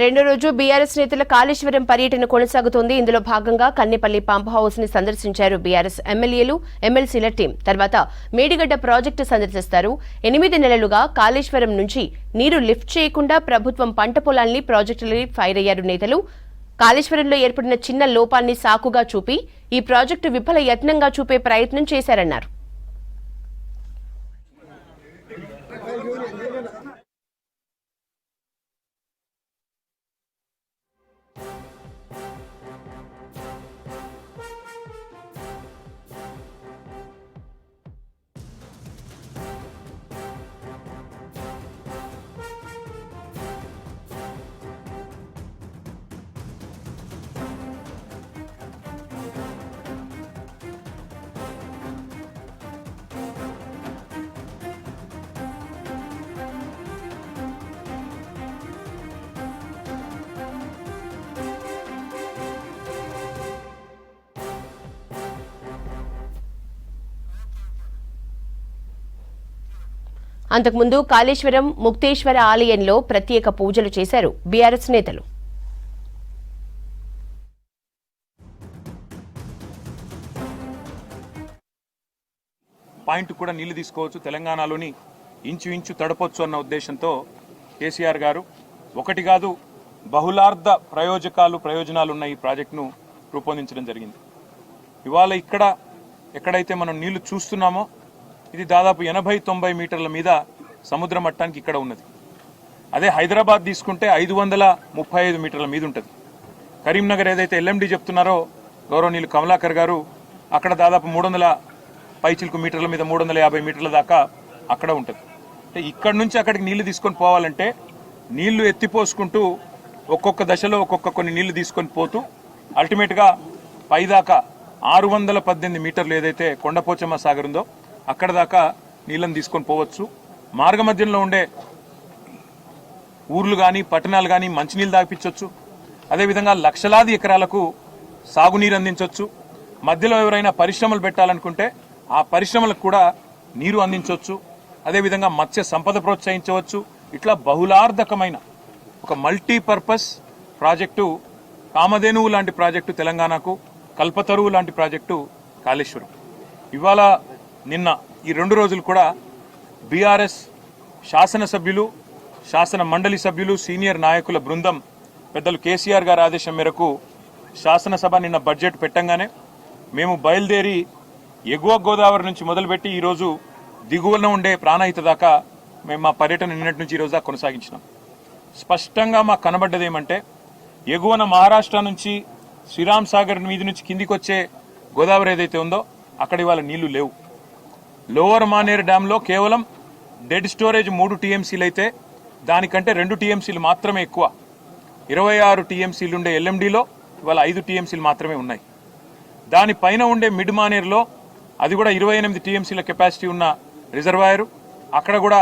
రెండో రోజు బీఆర్ఎస్ నేతల కాళేశ్వరం పర్యటన కొనసాగుతోంది. ఇందులో భాగంగా కన్నెపల్లి పంప్ హౌస్ ని సందర్శించారు బీఆర్ఎస్ ఎమ్మెల్యేలు, ఎమ్మెల్సీల టీం. తర్వాత మేడిగడ్డ ప్రాజెక్టు సందర్శిస్తారు. 8 నెలలుగా కాళేశ్వరం నుంచి నీరు లిఫ్ట్ చేయకుండా ప్రభుత్వం పంట పొలాల్ని ప్రాజెక్టులని ఫైర్ అయ్యారు నేతలు. కాళేశ్వరంలో ఏర్పడిన చిన్న లోపాన్ని సాకుగా చూపి ఈ ప్రాజెక్టు విఫల యత్నంగా చూపే ప్రయత్నం చేశారన్నారు. అంతకుముందు కాళేశ్వరం ముక్తేశ్వర ఆలయంలో ప్రత్యేక పూజలు చేశారు బీఆర్ఎస్ నేతలు. పాయింట్ కూడా నీళ్లు తీసుకోవచ్చు, తెలంగాణలోని ఇంచు తడపొచ్చు అన్న ఉద్దేశంతో కేసీఆర్ గారు ఒకటి కాదు బహుళార్థ ప్రయోజనాలున్న ఈ ప్రాజెక్టును రూపొందించడం జరిగింది. ఇవాళ ఎక్కడైతే మనం నీళ్లు చూస్తున్నామో ఇది దాదాపు 80-90 మీటర్ల మీద సముద్ర మట్టానికి ఇక్కడ ఉన్నది. అదే హైదరాబాద్ తీసుకుంటే 535 మీటర్ల మీద ఉంటుంది. కరీంనగర్ ఏదైతే ఎల్ఎండి చెప్తున్నారో గౌరవనీయులు కమలాకర్ గారు, అక్కడ దాదాపు 300 పైచిలకు మీటర్ల మీద 350 మీటర్ల దాకా అక్కడ ఉంటుంది. అంటే ఇక్కడ నుంచి అక్కడికి నీళ్లు తీసుకొని పోవాలంటే నీళ్లు ఎత్తిపోసుకుంటూ ఒక్కొక్క దశలో కొన్ని నీళ్లు తీసుకొని పోతూ అల్టిమేట్గా పైదాకా 618 మీటర్లు ఏదైతే కొండపోచమ్మ సాగర్ ఉందో అక్కడ దాకా నీళ్ళని తీసుకొని పోవచ్చు. మార్గ మధ్యంలో ఉండే ఊర్లు కానీ పట్టణాలు కానీ మంచినీళ్ళు దాపిచ్చొచ్చు. అదేవిధంగా లక్షలాది ఎకరాలకు సాగునీరు అందించవచ్చు. మధ్యలో ఎవరైనా పరిశ్రమలు పెట్టాలనుకుంటే ఆ పరిశ్రమలకు కూడా నీరు అందించవచ్చు. అదేవిధంగా మత్స్య సంపద ప్రోత్సహించవచ్చు. ఇట్లా బహుళార్థకమైన ఒక మల్టీపర్పస్ ప్రాజెక్టు, కామధేనువు లాంటి ప్రాజెక్టు తెలంగాణకు, కల్పతరువు లాంటి ప్రాజెక్టు కాళేశ్వరం. ఇవాళ నిన్న ఈ 2 రోజులు కూడా బీఆర్ఎస్ శాసనసభ్యులు, శాసన మండలి సభ్యులు, సీనియర్ నాయకుల బృందం పెద్దలు కేసీఆర్ గారి ఆదేశం మేరకు శాసనసభ నిన్న బడ్జెట్ పెట్టంగానే మేము బయలుదేరి ఎగువ గోదావరి నుంచి మొదలుపెట్టి ఈరోజు దిగువన ఉండే ప్రాణహిత దాకా మేము మా పర్యటన నిన్నటి నుంచి ఈరోజు దాకా కొనసాగించినాం. స్పష్టంగా మాకు కనబడ్డది ఏమంటే ఎగువన మహారాష్ట్ర నుంచి శ్రీరామ్ సాగర్ మీద నుంచి కిందికి వచ్చే గోదావరి ఏదైతే ఉందో అక్కడ ఇవాళ నీళ్లు లేవు. లోవర్ మానేరు డ్యాంలో కేవలం డెడ్ స్టోరేజ్ 3 టీఎంసీలు అయితే దానికంటే 2 టీఎంసీలు మాత్రమే ఎక్కువ. 26 టీఎంసీలు ఉండే ఎల్ఎండిలో ఇవాళ 5 టీఎంసీలు మాత్రమే ఉన్నాయి. దానిపైన ఉండే మిడ్ మానేరులో అది కూడా 28 టీఎంసీల కెపాసిటీ ఉన్న రిజర్వాయరు, అక్కడ కూడా